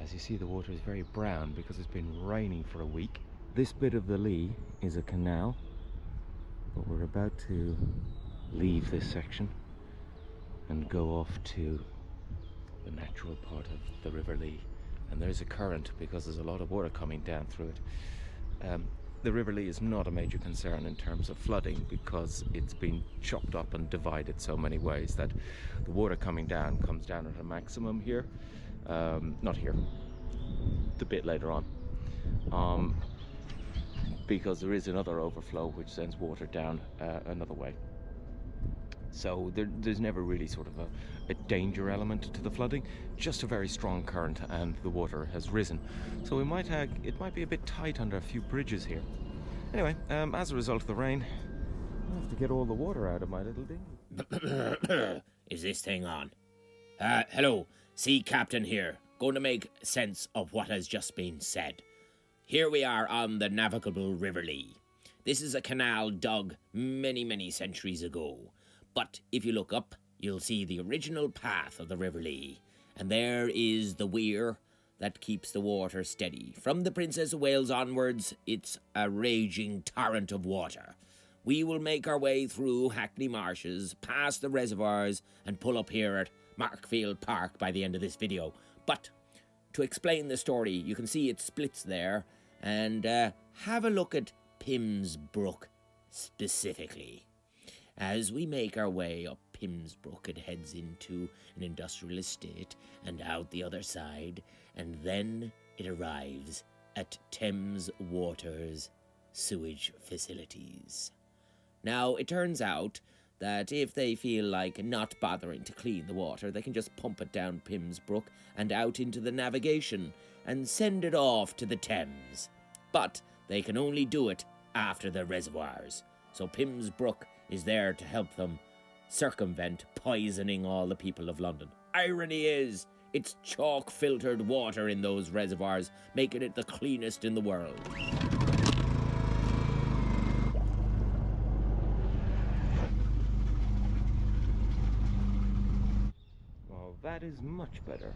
As you see, the water is very brown because it's been raining for a week. This bit of the Lea is a canal, but we're about to leave this section and go off to the natural part of the River Lea. And there's a current because there's a lot of water coming down through it. The River Lea is not a major concern in terms of flooding because it's been chopped up and divided so many ways that the water coming down comes down at a maximum here. Not here, the bit later on, because there is another overflow which sends water down another way. So there's never really sort of a danger element to the flooding, just a very strong current, and the water has risen. So it might be a bit tight under a few bridges here. Anyway, as a result of the rain, I have to get all the water out of my little dinghy. Is this thing on? Hello, Sea Captain here. Going to make sense of what has just been said. Here we are on the navigable River Lea. This is a canal dug many, many centuries ago. But if you look up, you'll see the original path of the River Lea. And there is the weir that keeps the water steady. From the Princess of Wales onwards, it's a raging torrent of water. We will make our way through Hackney Marshes, past the reservoirs, and pull up here at Markfield Park by the end of this video. But to explain the story, you can see it splits there, and have a look at Pym's Brook specifically. As we make our way up Pym's Brook, it heads into an industrial estate and out the other side, and then it arrives at Thames Water's sewage facilities. Now, it turns out that if they feel like not bothering to clean the water, they can just pump it down Pym's Brook and out into the navigation and send it off to the Thames. But they can only do it after the reservoirs. So Pym's Brook is there to help them circumvent poisoning all the people of London. Irony is, it's chalk-filtered water in those reservoirs, making it the cleanest in the world. Well, that is much better.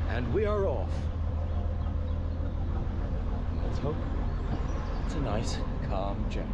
And we are off. Let's hope it's a nice, calm journey.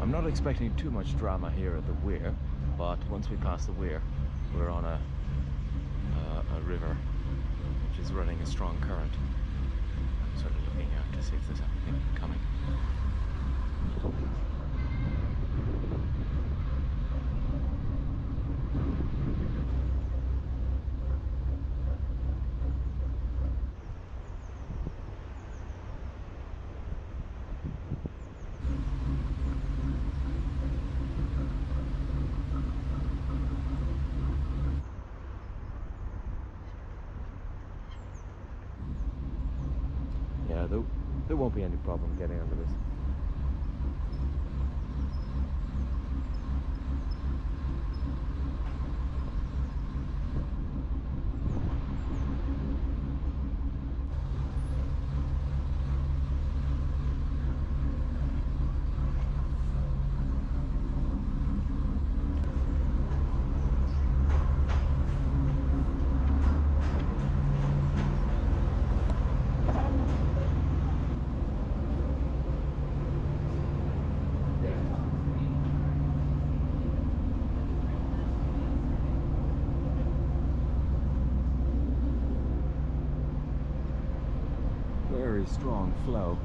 I'm not expecting too much drama here at the weir, but once we pass the weir, we're on a river which is running a strong current. I'm sort of looking out to see if there's anything coming. yeah, there won't be any problem getting under this. Very strong flow,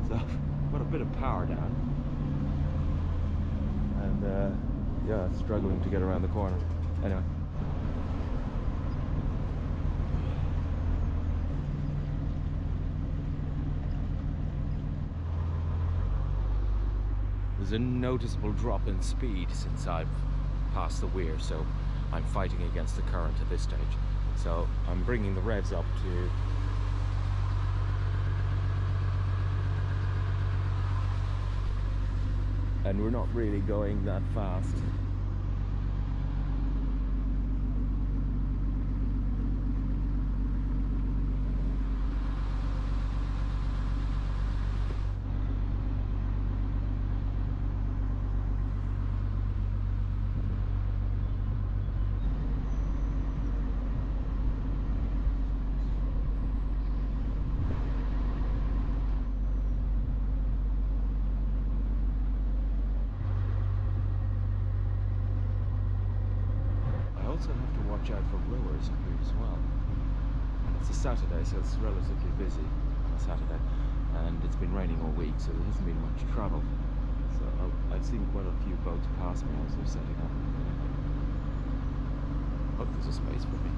so I've got a bit of power down, and yeah, struggling to get around the corner. Anyway, there's a noticeable drop in speed since I've passed the weir, so I'm fighting against the current at this stage. So I'm bringing the revs up to and we're not really going that fast. Also have to watch out for rowers here as well. It's a Saturday, so it's relatively busy on a Saturday, and it's been raining all week, so there hasn't been much travel. So I've seen quite a few boats pass me as they're setting up. Hope there's a space for me.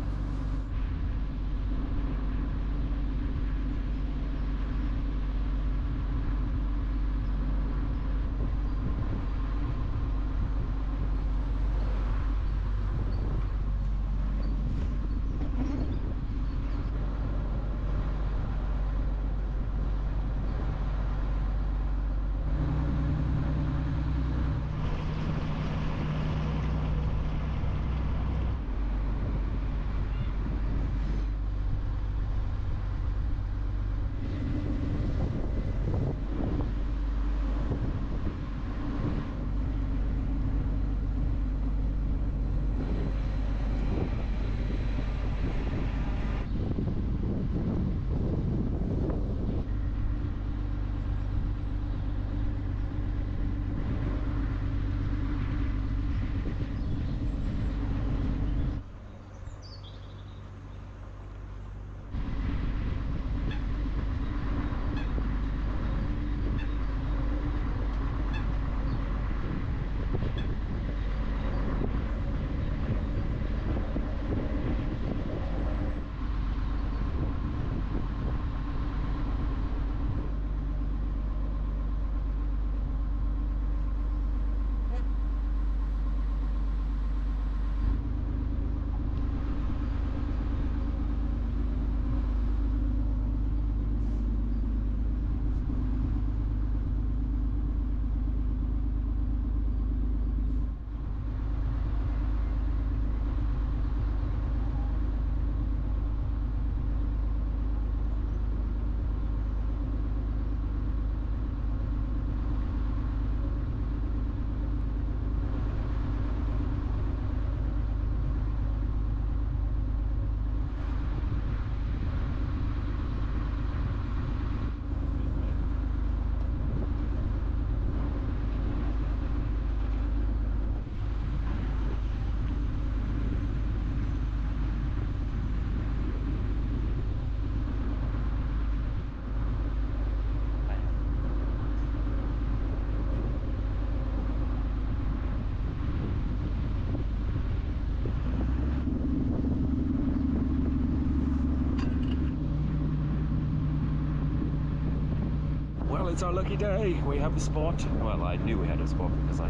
It's our lucky day. We have the spot. Well, I knew we had a spot because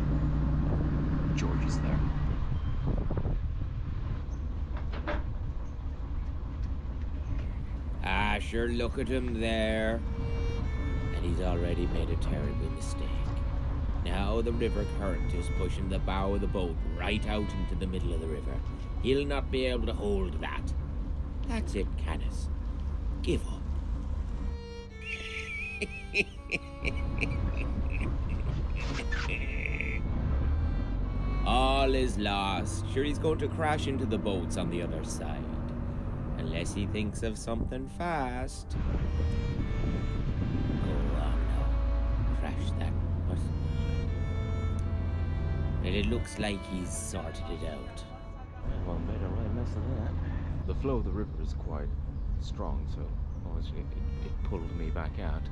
George is there. sure, look at him there. And he's already made a terrible mistake. Now the river current is pushing the bow of the boat right out into the middle of the river. He'll not be able to hold that. That's it, Canis. Give up. All is lost. Sure, he's going to crash into the boats on the other side. Unless he thinks of something fast. Go on now. Crash that. What's... Well, it looks like he's sorted it out. Well, made a right mess of that. The flow of the river is quite strong, so obviously it pulled me back out.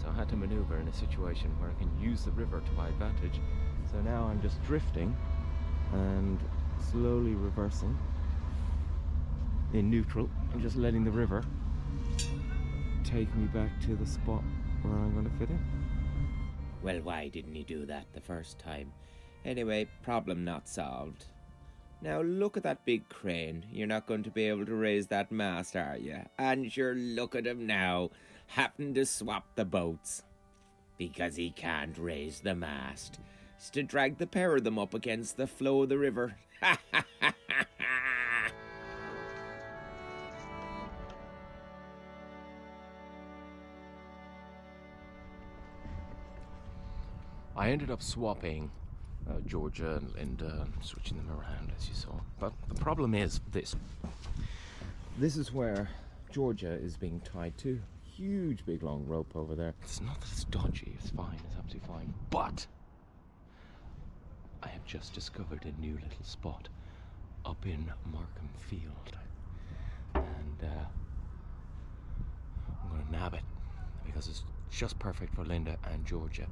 So I had to maneuver in a situation where I can use the river to my advantage. So now I'm just drifting and slowly reversing in neutral and just letting the river take me back to the spot where I'm going to fit in. Well, why didn't he do that the first time? Anyway, problem not solved. Now look at that big crane. You're not going to be able to raise that mast, are you? And sure, look at him now, having to swap the boats. Because he can't raise the mast. It's to drag the pair of them up against the flow of the river. I ended up swapping Georgia and Linda, switching them around as you saw. But the problem is this. This is where Georgia is being tied to. Huge big long rope over there. It's not that it's dodgy, it's fine, it's absolutely fine. But I have just discovered a new little spot up in Markham Field. And I'm gonna nab it because it's just perfect for Linda and Georgia,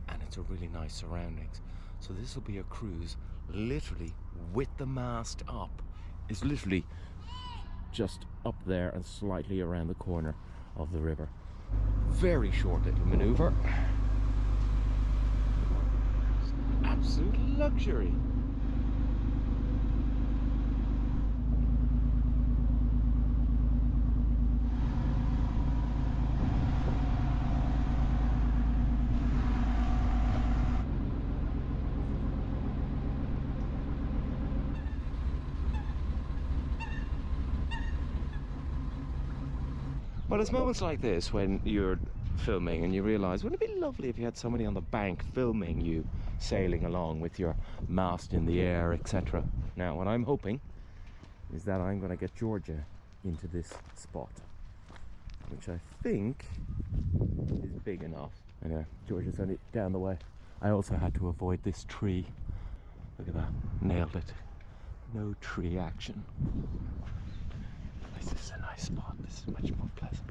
and it's a really nice surroundings. So this will be a cruise literally with the mast up. It's literally just up there and slightly around the corner of the river. Very short little maneuver. Absolute luxury. Well, it's moments like this when you're filming and you realise, wouldn't it be lovely if you had somebody on the bank filming you sailing along with your mast in the air, etc. Now, what I'm hoping is that I'm going to get Georgia into this spot, which I think is big enough. Anyway, Georgia's only down the way. I also had to avoid this tree. Look at that, nailed it. No tree action. This is a nice spot. This is much more pleasant.